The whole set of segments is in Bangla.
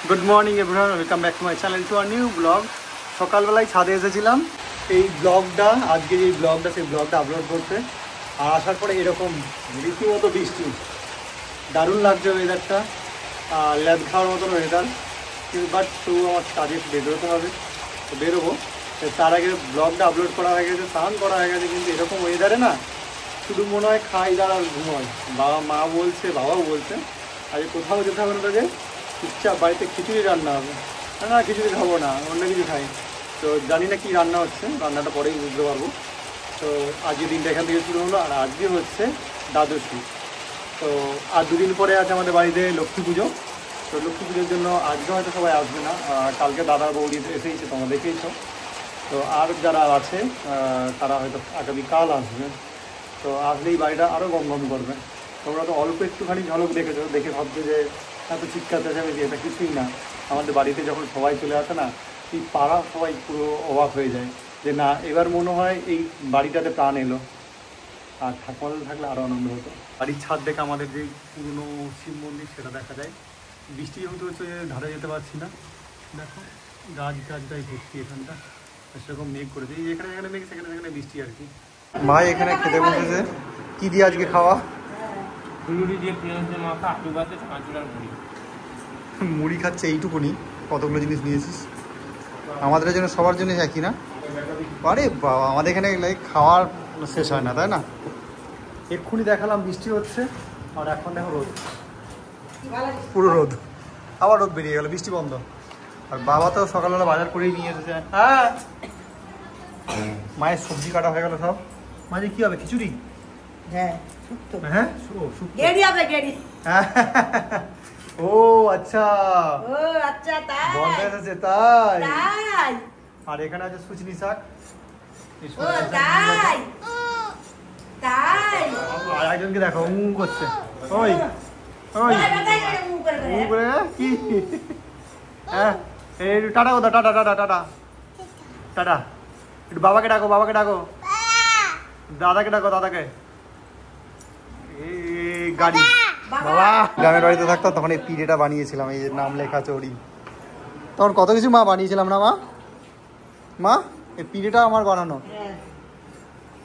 Good morning everyone, welcome back to my channel to our new vlog. সকালবেলায় ছাদে এসেছিলাম এই ব্লগটা, আজকের এই ব্লগটা, সেই ব্লগটা আপলোড করতে। আর আসার পরে এরকম রীতিমতো বৃষ্টি, দারুণ লাগছে ওয়েদারটা, ল্যাদ খাওয়ার মতন ওয়েদার। কিন্তু বাট তবু আমার কাজে বেরোতে হবে, তো বেরোবো। তার আগে ব্লগটা আপলোড করা হয়ে গেছে, স্নান করা হয়ে গেছে, কিন্তু এরকম ওয়েদারে না শুধু মনে হয় খাই দাঁড় আর ঘুমোয়। বাবাও বলছে আজকে কোথাও যেতে হবে না, তোকে চুপচাপ বাড়িতে খিচুড়ি রান্না হবে। না খিচুড়ি খাবো না, অন্য কিছু খাই। তো জানি না কি রান্না হচ্ছে, রান্নাটা পরেই বুঝতে পারবো। তো আজকে দিনটা এখান থেকে শুরু হলো, আর আজকে হচ্ছে দ্বাদশী। তো আর দুদিন পরে আছে আমাদের বাড়িতে লক্ষ্মী পুজো। তো লক্ষ্মী পুজোর জন্য আজকে হয়তো সবাই আসবে না, কালকে দাদা বৌদি এসেইছে, তোমরা দেখেইছো। তো আর যারা আছে তারা হয়তো আগামীকাল আসবে। তো আসলেই বাড়িটা আরও গম করবে। তোমরা তো অল্প একটুখানি ঝলক দেখেছো, দেখে ভাবছো যে এত চিৎকার চেঁচামেচি, এটা কিছুই না। আমাদের বাড়িতে যখন সবাই চলে আসে না, এই পাড়া সবাই পুরো অবাক হয়ে যায় যে না, এবার মনে হয় এই বাড়িটাতে প্রাণ এলো। আর ঠাকুমাদের থাকলে আরও আনন্দ হতো। বাড়ির ছাদ দেখে আমাদের যে পুরনো শিব মন্দির, সেটা দেখা যায়। বৃষ্টি যেহেতু হচ্ছে, ধারে যেতে পারছি না। দেখো গাছটাই ভর্তি এখানটা, সেরকম মেঘ করেছে, যেখানে মেঘ সেখানে বৃষ্টি আর কি। ভাই এখানে খেতে বসেছে, কি দিয়ে আজকে খাওয়া? মুড়ি খাচ্ছে এইটুকুনি, কতগুলো জিনিস নিয়েছিস? আমাদের জন্য সবার জন্য একই না? আরে বাবা, আমাদের এখানে খাওয়ার শেষ হয় না, তাই না? এক্ষুনি দেখালাম বৃষ্টি হচ্ছে, আর এখন দেখো রোদ, পুরো রোদ। আবার রোদ বেরিয়ে গেল, বৃষ্টি বন্ধ। আর বাবা তো সকালবেলা বাজার করেই নিয়ে এসেছে। হ্যাঁ, মায়ের সবজি কাটা হয়ে গেল সব। মাঝে কি হবে? খিচুড়ি? হ্যাঁ, ও আচ্ছা, বন্ধ এসেছে তাই। আর এখানে আছে সুচনি শাক। আর একজনকে দেখো করছে, ওই ওই কি? হ্যাঁ, টাটা কোথা? Tata tata tata tata. একটু বাবাকে ডাকো, দাদাকে ডাকো, গাড়ি। বাবা গ্রামের বাড়িতে থাকতো তখন এই পিঠেটা বানিয়েছিলাম, এই যে নাম লেখা চড়ি, তখন কত কিছু মা বানিয়েছিলাম না মা এই পিঠেটা আমার বানানো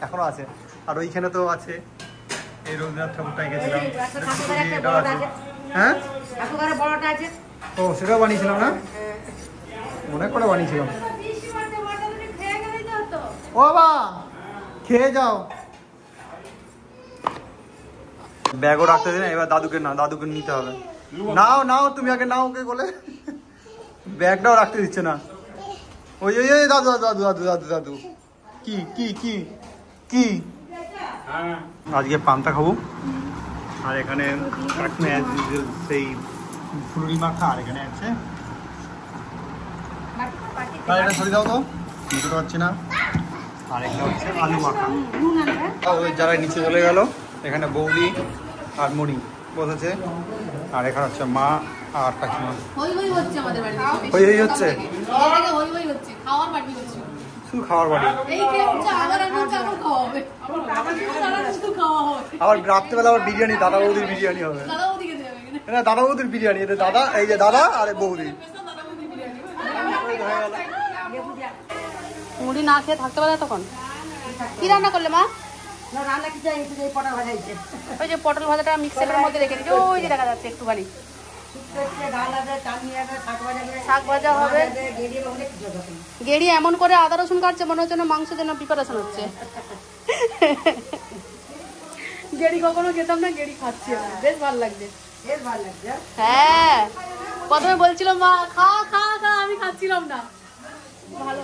এখনো আছে। আর ওইখানে তো আছে এই রবীন্দ্রনাথ ঠাকুরটাই গেছিলাম। হ্যাঁ, ও সেটাও বানিয়েছিলাম না, অনেক করে বানিয়েছিলাম। ও বাবা খেয়ে যাও। ব্যাগও রাখতে দিন, এবার দাদুকে নিতে হবে। নাও তুমি আগে নাও, ওকে বলে ব্যাগটাও রাখতে দিচ্ছে না। ওই দাদু কি আজকে পান্তা খাবো। আর এখানে সেই ফুলুরি মাখা, আর এখানে আছে এটা সরিয়ে দাও তো, নিতে পারছি না। আর এখানে হচ্ছে আলু মাখা। যারা নিচে চলে গেল, এখানে বৌদি আর মুড়ি বসেছে। আর এখানে হচ্ছে মা আর কাকিমা। হচ্ছে শুধু খাওয়ার বাড়ি। আবার রাত্রেবেলা আবার বিরিয়ানি, দাদা বৌদির বিরিয়ানি হবে। দাদা বৌদির বিরিয়ানি, দাদা, এই যে দাদা আর বৌদি। মুড়ি না খেয়ে থাকতে পারে তখন। কি রান্না করলে মা? ওই যে পটল ভাজাটা মিক্সারের মধ্যে রেখে দিচ্ছি, ওই যে দেখা যাচ্ছে একটুখানি। শাক ভাজা হবে। গেড়ি এমন করে আদা রসুন কাটছে, মনে হচ্ছে না মাংসের জন্য প্রিপারেশন হচ্ছে। গেড়ি কখনো খেতাম না, গেড়ি খাচ্ছি, বেশ ভালো লাগছে। হ্যাঁ, প্রথমে বলছিল মা খা, আমি খাচ্ছিলাম না। ভালো,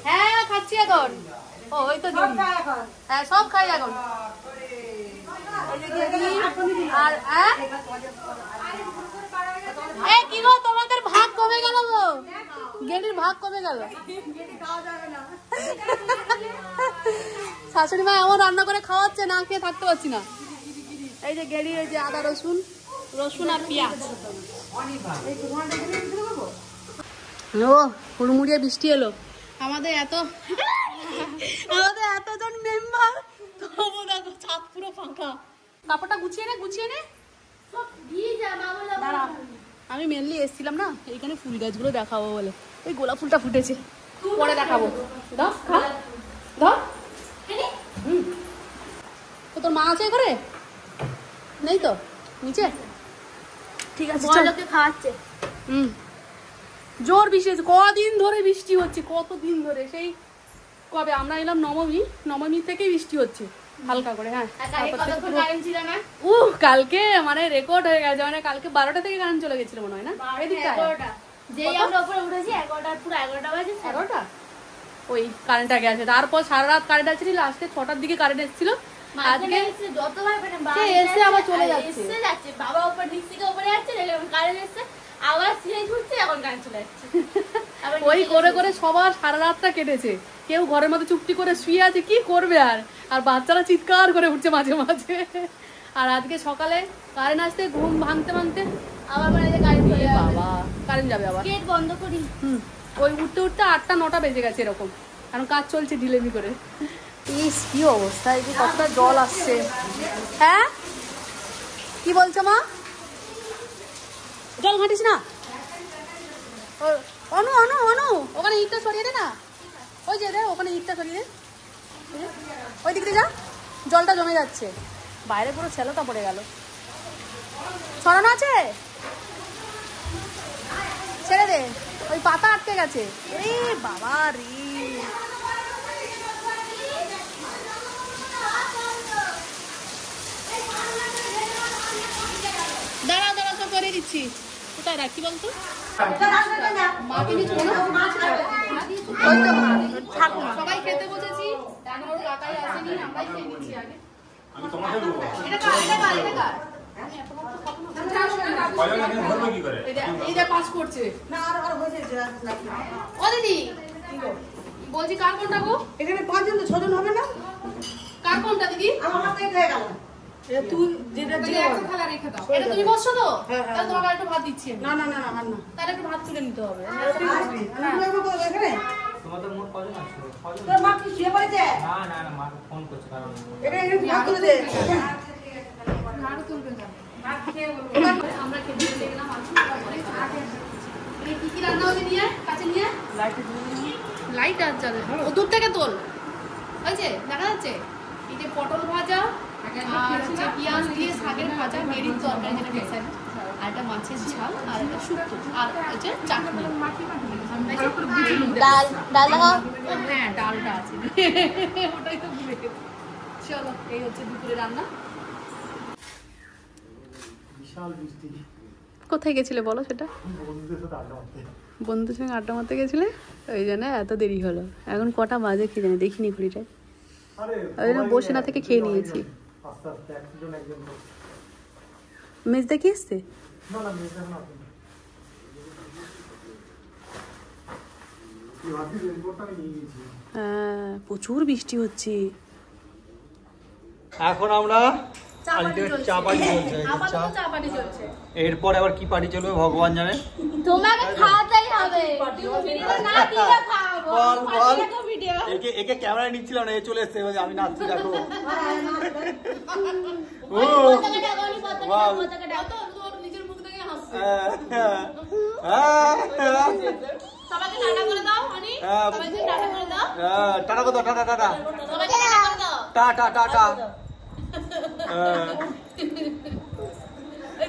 হ্যাঁ খাচ্ছি এখন। ও ওই তো হ্যাঁ, সব খাই এখন। আর কি গো, তোমাদের ভাগ কমে গেল গো, গেড়ির ভাগ কমে গেল। শাশুড়ি মা এমন রান্না করে খাওয়াচ্ছে, না খেয়ে থাকতে পারছি না। এই যে গেড়ি, এই যে আদা রসুন আর পেঁয়াজ। হুড়মুড়িয়ে বৃষ্টি এলো। আমাদের এতজন মেম্বার, তবু দেখো ছাদ পুরো ফাঁকা। কাপড়টা গুছিয়ে নে। আমি মেনলি এসেছিলাম না এইখানে ফুল গাছগুলো দেখাবো বলে। ওই গোলাপ ফুলটা ফুটেছে, পরে দেখাবো। দাও খা, দাও। তো তোর মা আছে ঘরে? নেই তো, নিচে? ঠিক আছে, লোকে খাওয়াচ্ছে। জোর বৃষ্টি হচ্ছে, কদিন ধরে বৃষ্টি হচ্ছে, কতদিন ধরে, সেই কবে আমরা এলাম নবমী থেকেই বৃষ্টি হচ্ছে হালকা করে। হ্যাঁ, কালকে মানে রেকর্ড হয়ে গেছে, মানে কালকে 12টা থেকে কারেন্ট চলে গেছিল মনে হয় না? ওই কারেন্টটা গেছে, তারপর সারা রাত কারেন্ট আছে, লাস্টে 6টার দিকে কারেন্ট এসেছিল। আজকে এসে আবার চলে যাচ্ছে, বাবা উপর নিচ থেকে উপরে যাচ্ছে, কারেন্ট এসছে আবার সিরিজ হচ্ছে, এখন কারেন্ট চলে যাচ্ছে। ওই করে করে সবার সারা রাতটা কেটেছে, কেউ ঘরের মধ্যে চুপটি করে শুয়ে আছে, কি করবে আর বাচ্চারা চিৎকার করে উঠছে মাঝে মাঝে। আর আজকে সকালে কারেন্ট আসতে ঘুম ভাঙতে আবার বাবা কারেন্ট যাবে, আবার গেট বন্ধ করি। ওই উঠতে 8টা 9টা বেজে গেছে এরকম, কারণ কাজ চলছে ঢিলেমি করে। ইস কি অবস্থা, এই যে কতটা জল আসছে। হ্যাঁ কি বলছো মা? জল ঘাঁটিস না। অনু অনু অনু ওখানে ইটটা সরিয়ে দে না, ওই যে ওখানে ইটটা সরিয়ে দে, ওই দিক দিয়ে যা, জলটা জমে যাচ্ছে, বাইরে পুরো ছেলেটা পড়ে গেল। সরানো আছে, ছেড়ে দে, ওই পাতা আটকে গেছে। এ বাবা রে, দাঁড়াও দাঁড়াও, সব করে দিচ্ছি। কোথায় রাখি বলতো? সবাই খেতে বসেছি, এখনো কাকাই আসেনি, আমরাই খেয়ে নিচ্ছি আগে। এই যে পাস করছে। ও দিদি বলছি কার কোনটা গো? এখানে 5 জন তো 6 জন হবে না? কার কোনটা দিদি? আমার হাতে হয়ে গেল। তুই যেটা একটা থালা রেখে দাও। এটা তুমি বসছো তো? তাহলে তোমাকে একটু ভাত দিচ্ছি। না না না না না, তাহলে একটু ভাত তুলে নিতে হবে। এখানে তোমাদের মোট কজন আছে? তোর মা কি শুয়ে পড়েছে? না না না, মা ফোন করছে, কারণ এটা ভাত তুলে দে। আর তুলবে না, ভাত খেয়ে বলবো। আমরা খেতে চলে গেলাম, কি কি রান্না হবে নিয়ে কাছে নিয়ে? লাইট আর জ্বালে, ও দূর থেকে তোল। হয়েছে, দেখা যাচ্ছে? এই যে পটল ভাজা আর হচ্ছে পেঁয়াজ দিয়ে শাকের ভাজা, মেরির তরকারি যেটা বেসাই, আর একটা মাছের ঝাল, আর একটা শুক্তো, আর হচ্ছে চাটনি। ডাল ডাল লাগাও। হ্যাঁ ডালটা আছে, ওটাই তো ভুলে গেছি। চলো, এই হচ্ছে দুপুরে রান্না। বিশাল বৃষ্টি। কোথায় গেছিলে বলো সেটা? বন্ধুদের সঙ্গে আড্ডা মারতে গেছিলে, ওই জন্য এত দেরি হলো। এখন কটা বাজে কি জানি, দেখিনি ঘড়িটায়, ওই জন্য বসে না থেকে খেয়ে নিয়েছি। মেজদা কি এসছে? হ্যাঁ প্রচুর বৃষ্টি হচ্ছে। এখন আমরা চা পার্টি চলছে, এরপর আবার কি পার্টি চলবে ভগবান জানে। তোমাকে খাওয়াতেই হবে, না দিলে খাওয়াবো। বল বল, একে ক্যামেরা নিচ্ছিলাম না, এ চলে এসেছে, আমি নাচছি দেখো। ও ওয়াও, নিজের মুখ দেখে হাসছে। সবাইকে টাটা করে দাও অনি, সবাইকে টাটা করে দাও। টাটা করে দাও, টাটা টাটা, সবাইকে টাটা করে দাও, টাটা টাটা।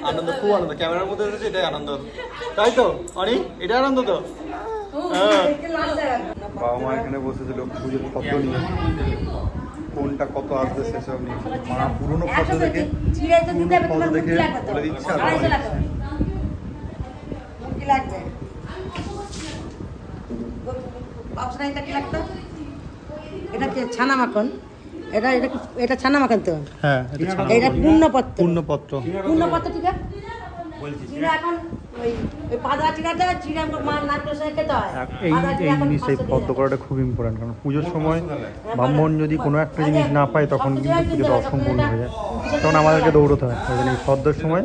আনন্দ, খুব আনন্দ, ক্যামেরার মধ্যে এসেছে, এটাই আনন্দ, তাই তো অনি? এটাই আনন্দ তো। বাবা মা এখানে বসেছিল পুজোর ফটো নিয়ে, কোনটা কত আসবে সেসব নিয়ে। মা পুরোনো ফটো দেখে বলে দিচ্ছে আর এটা কি ছানা মাখন? এটা এটা এটা ছানা মাখন তো? হ্যাঁ, এটা পূর্ণপত্র। পূর্ণপত্র, পূর্ণপত্র ঠিক আছে। চিড়া এখন ওই পাদা চিড়াটা চিড়া মা নারকেল সঙ্গে খেতে হয়। এই জিনিস, এই পদ্ম করাটা খুব ইম্পর্টেন্ট, কারণ পুজোর সময় ব্রাহ্মণ যদি কোনো একটা জিনিস না পায় তখন কিন্তু পুজোটা অসম্পূর্ণ হয়ে যায়, তখন আমাদেরকে দৌড়তে হয়। ওই জন্য এই পদ্মের সময়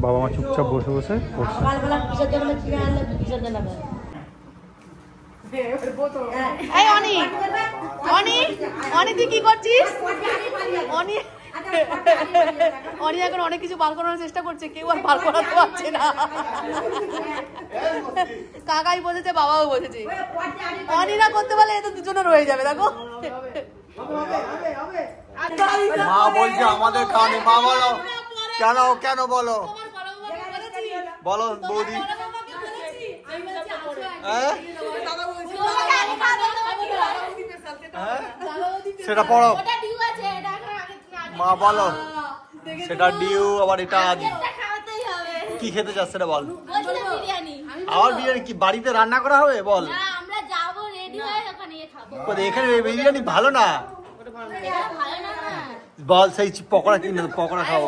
বাবা মা চুপচাপ বসে বসে করছে। সকালবেলা বিসর্জন হলে চিড়া আনলে বিসর্জন হবে। এই অনি, অনি, অনি তুই কি করছিস? অনি অনি এখন অনেক কিছু বার করার চেষ্টা করছে, কেউ আর বার করাতে পারছে না। কাকাই বসেছে, বাবাও বসেছে। অনিরা করতে পারলে এত দুজনে রয়ে যাবে। দেখো মা বলছে আমাদের খাওয়ানি। মা বলো কেন, কেন বলো বলো বৌদি। সেটা পড়ো মা, বলো সেটা ডিউ। আবার এটা কি খেতে চাস সেটা বল। আবার বিরিয়ানি কি বাড়িতে রান্না করা হবে বল? এখানে বিরিয়ানি ভালো না বল। সেই পকোড়া কিনে পকোড়া খাবো।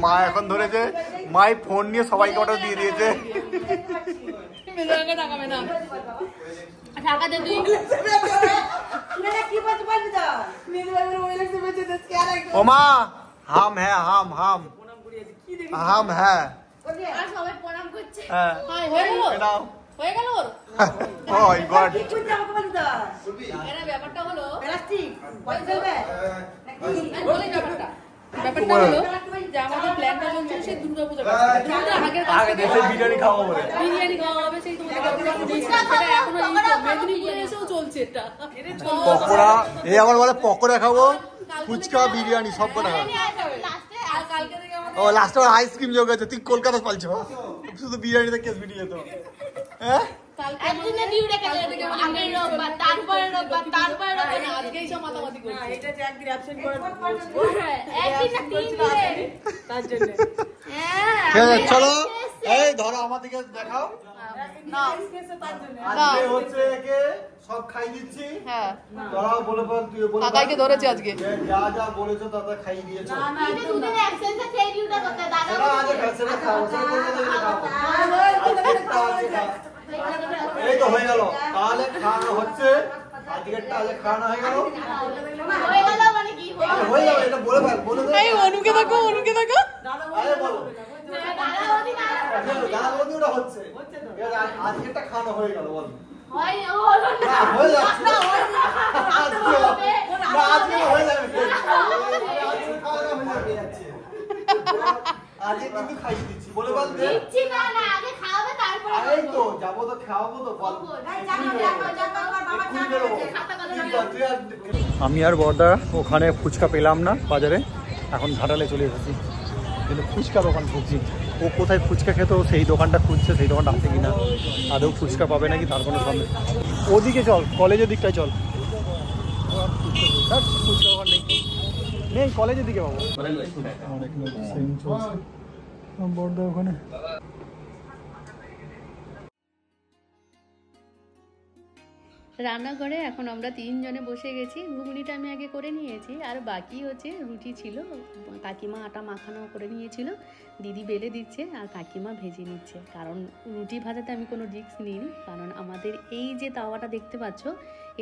মা এখন ধরেছে, মাই ফোন নিয়ে সবাইকে অর্ডার দিয়ে দিয়েছে। ও মা হাম হ্যাঁ, হাম হাম হাম হ্যাঁ। ব্যাপারটা হলো যে আমাদের প্ল্যানটা চলছে সেই দুর্গাপূজা বিরিয়ানি খাওয়া হবে, সেই মেদিনীপুরে এসেও চলছে এটা। পকোড়া এই আবার বলে পকোড়া খাবো, ফুচকা বিরিয়ানি সব কটা খাবো। ও লাস্টে আইসক্রিম যোগ আছে। তুই কলকাতা পালছো, শুধু বিরিয়ানিতে কেস মিটিয়ে যেত। হ্যাঁ চলো এই ধরো আমার দিকে দেখাও। হচ্ছে একে সব খাই দিচ্ছি। কাকাইকে ধরেছে আজকে, যা যা বলেছো তা খাই দিয়েছো। এই তো হয়ে গেল, তাহলে খাওয়ানো হচ্ছে। আজকের তাহলে খাওয়ানো হয়ে গেল, হয়ে যাবে। এটা বলে বলে অনুকে দেখো, অনুকে দেখো। বলো দাদা বৌদি ওটা হচ্ছে। আজকেরটা খাওয়ানো হয়ে গেল বল। হয়ে যাচ্ছে আজকে হয়ে যাবে। আজকে কিন্তু খাইয়ে দিচ্ছি বলে বল। দিচ্ছি না না, আগে খাওয়াবে তারপরে। এই তো যাবো তো খাওয়াবো তো বল। আমি আর বড়দা ওখানে ফুচকা পেলাম না বাজারে, এখন ঘাটালে চলে এসেছি। কিন্তু ফুচকা দোকান খুঁজছি। ও কোথায় ফুচকা খেত সেই দোকানটা খুঁজছে, সেই দোকানটা আছে কিনা, আদৌ ফুচকা পাবে নাকি তার কোনো সন্দেহ। ওদিকে চল, কলেজের দিকটায় চল। ফুচকা দোকান নেই, কলেজের দিকে পাবো। বড়দা ওখানে রান্নাঘরে এখন আমরা 3 জনে বসে গেছি। ঘুগনিটা আমি আগে করে নিয়েছি, আর বাকি হচ্ছে রুটি ছিল। কাকিমা আটা মাখানো করে নিয়েছিল, দিদি বেলে দিচ্ছে আর কাকিমা ভেজে নিচ্ছে। কারণ রুটি ভাজাতে আমি কোনো রিস্ক নিইনি, কারণ আমাদের এই যে তাওয়াটা দেখতে পাচ্ছ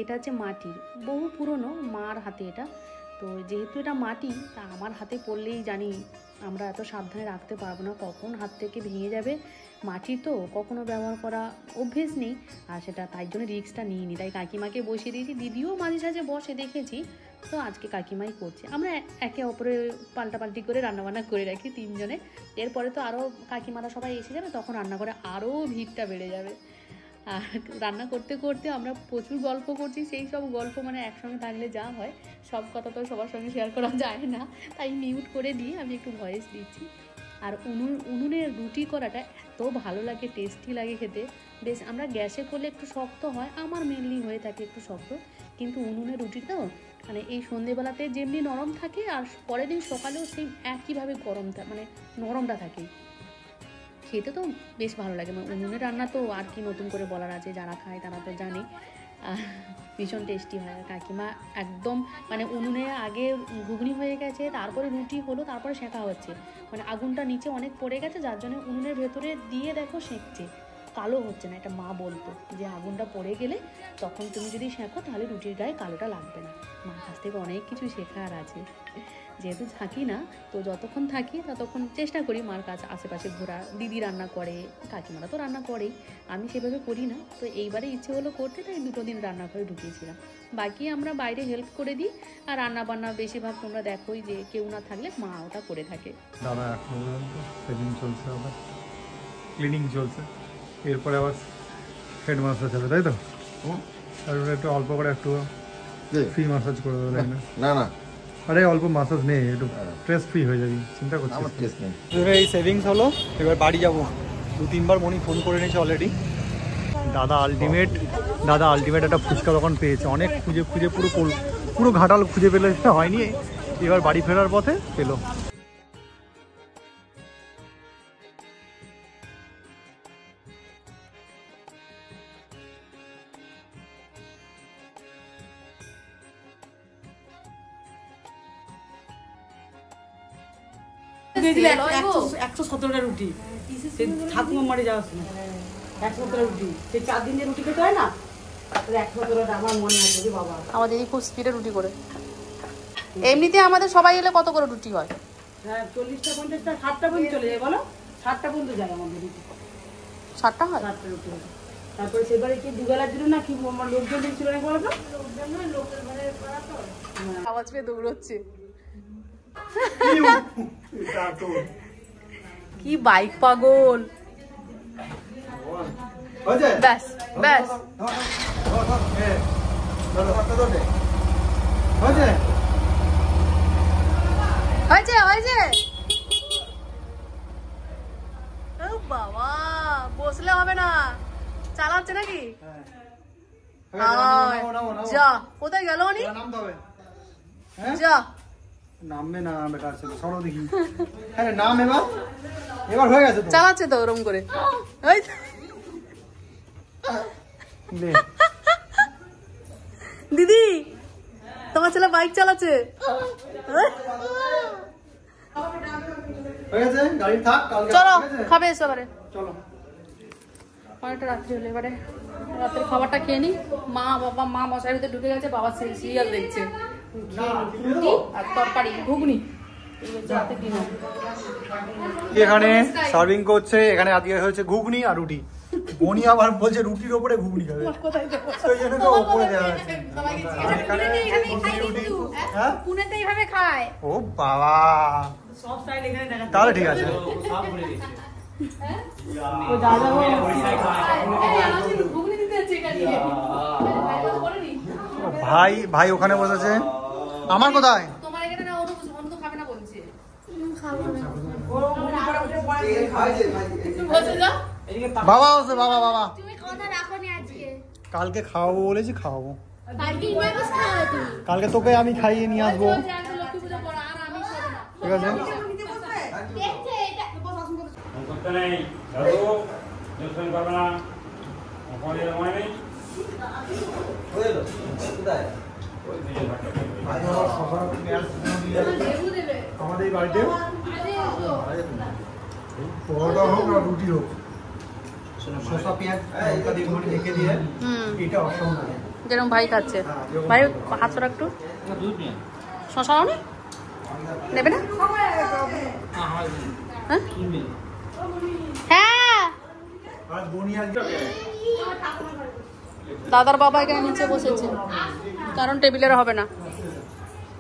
এটা হচ্ছে মাটির, বহু পুরনো, মার হাতে এটা। তো যেহেতু এটা মাটি, তা আমার হাতে পড়লেই জানি আমরা এত সাবধানে রাখতে পারবো না, কখন হাত থেকে ভেঙে যাবে। মাটি তো কখনো ব্যবহার করা অভ্যেস নেই, আর সেটা তাই জন্য রিস্কটা নিইনি। তাই কাকিমাকে বসিয়ে দিয়েছি, দিদিও মাঝে সাঝে বসে দেখেছি, তো আজকে কাকিমাই করছে। আমরা একে অপরে পাল্টাপাল্টি করে রান্নাবান্না করে রাখি 3 জনে। এরপরে তো আরও কাকিমারা সবাই এসে যাবে, তখন রান্না করে আরও ভিড়টা বেড়ে যাবে। আর রান্না করতে করতে আমরা প্রচুর গল্প করছি, সেই সব গল্প মানে একসঙ্গে থাকলে যা হয় সব কথা তো সবার সঙ্গে শেয়ার করা যায় না, তাই মিউট করে দিয়ে আমি একটু ভয়েস দিচ্ছি। আর উনুনের রুটি করাটা এত ভালো লাগে, টেস্টি লাগে খেতে। বেশ আমরা গ্যাসে করলে একটু শক্ত হয়, আমার মেনলি হয়ে থাকে একটু শক্ত, কিন্তু উনুনের রুটিটাও মানে এই সন্ধেবেলাতে যেমনি নরম থাকে আর পরের দিন সকালেও সেই একইভাবে গরমটা মানে নরমটা থাকে, খেতে তো বেশ ভালো লাগে। মানে উনুনে রান্না তো আর কি নতুন করে বলার আছে, যারা খায় তারা তো জানে ভীষণ টেস্টি হয়। আর কাকিমা একদম মানে উনুনে আগে ঘুগনি হয়ে গেছে, তারপরে রুটি হলো, তারপরে সেঁকা হচ্ছে, মানে আগুনটা নিচে অনেক পড়ে গেছে, যার জন্য উনুনের ভেতরে দিয়ে দেখো সেঁকছে, কালো হচ্ছে না। এটা মা বলতো যে আগুনটা পড়ে গেলে তখন তুমি যদি সেঁকো তাহলে রুটির গায়ে কালোটা লাগবে না। মার কাছ থেকে অনেক কিছু শেখার আছে। যেহেতু থাকি না, তো যতক্ষণ থাকি ততক্ষণ চেষ্টা করি মার কাছে আশেপাশে ঘোরা। দিদি রান্না করে, কাকিমারা তো রান্না করেই, আমি সেভাবে করি না। তো এইবারে ইচ্ছে হলো করতে, তাই 2 দিন রান্না করে ঢুকিয়েছিলাম। বাকি আমরা বাইরে হেল্প করে দিই, আর রান্না বান্না বেশিরভাগ তোমরা দেখোই যে কেউ না থাকলে মা ওটা করে থাকে। দাদা এখন সেদিন চলছে, আবার ক্লিনিং চলছে, এরপরে আবার হেড মাসাজ হবে, তাই তো? আর একটু অল্প করে একটু ফ্রি মাসাজ করে দেবো, তাই না? না না, আরে অল্প মাসাজ নেই, একটু স্ট্রেস ফ্রি হয়ে যাবি, চিন্তা করছিস? আমার টেস্ট নেই। এই সেভিংস হলো, এবার বাড়ি যাবো। 2-3 বার মনি ফোন করে নিয়েছে অলরেডি। দাদা আলটিমেট একটা ফুচকা দোকান পেয়েছে, অনেক খুঁজে খুঁজে পুরো ঘাটাল খুঁজে পেলে হয়নি, এবার বাড়ি ফেরার পথে পেলো। দিয়েছিলে 117টা রুটি, ঠাকুমা মারি যাওয়ার সময় 117টা রুটি, সেই 4 দিন যে রুটি খেতে হয় না, 117টা আমার মনে আছে যে বাবা। আমার দিদি খুব স্পিডে রুটি করে। এমনিতে আমাদের সবাই এলে কত করে রুটি হয়? হ্যাঁ, 40টা 50টা 60টা পর্যন্ত চলে যায়, বলো 60টা পর্যন্ত যায় আমাদের রুটি। 60টা হয়? 60টা রুটি হয়। তারপরে সেবারে কি দুবেলার জন্য না কি আমার লোকজন ছিল না, বলো তো? আওয়াজ পেয়ে দৌড়চ্ছে। কি বাইক পাগল! ব্যাস ব্যাস, হয়েছে হয়েছে। ও বাবা, বসলে হবে না, চালাচ্ছে নাকি? যা, কোথায় গেল উনি? যা, নামবে না বেকার ছিল, সরো দেখি। হ্যাঁ নাম এবার হয়ে গেছে তো, চালাচ্ছে তো ওরম করে। ওই দিদি, তোমার ছেলে বাইক চালাচ্ছে। হয়ে গেছে, গাড়ি থাক, কালকে চলো খাবে এসো এবারে। চলো, অনেকটা রাত্রি হলো, এবারে রাত্রের খাবারটা খেয়ে নি। মা মশারির ভিতরে ঢুকে গেছে, বাবা সিরিয়াল দেখছে। রুটি আর তরকারি, ঘুগনি। এখানে সার্ভিং করছে, এখানে আজকে হয়েছে ঘুগনি আর রুটি। বনি আবার বলছে রুটির ওপরে ঘুগনি খাবে, ওই জন্য তো ওপরে দেওয়া আছে। পুনেতে এইভাবে খায়। ও বাবা, সব সাইড এখানে দেখা তাহলে ঠিক আছে। ভাই ওখানে বসেছে, আমার কোথায়? তোমার এখানে না, অনু তো খাবে না বলছে। বাবা আছে, বাবা তুমি কথা রাখোনি আজকে। কালকে খাওয়াবো বলেছি, খাওয়াবো। কালকে ইমামস খাওয়াবে তুমি। কালকে তোকে আমি খাইয়ে নিয়ে আসবো, ঠিক আছে? দেখছে এটা করতে নেই দাদু, দর্শন করবে না, আমাদের সময় নেই। আমাদের বাড়িতে পরোটা হোক আর রুটি হোক, শসা পেঁয়াজ লঙ্কা দিয়ে ঢেকে দিয়ে, এটা অসম্ভব। যেরকম ভাই খাচ্ছে, ভাই হাত ছড়া একটু। শশা নাও, নেবে না? হ্যাঁ, দাদার বাবা এখানে নিচে বসেছে, কারণ টেবিলের হবে না।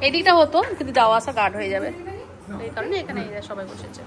এদিকটা হতো কিন্তু যাওয়া আসা গার্ড হয়ে যাবে, এই কারণে এখানে সবাই বসেছে।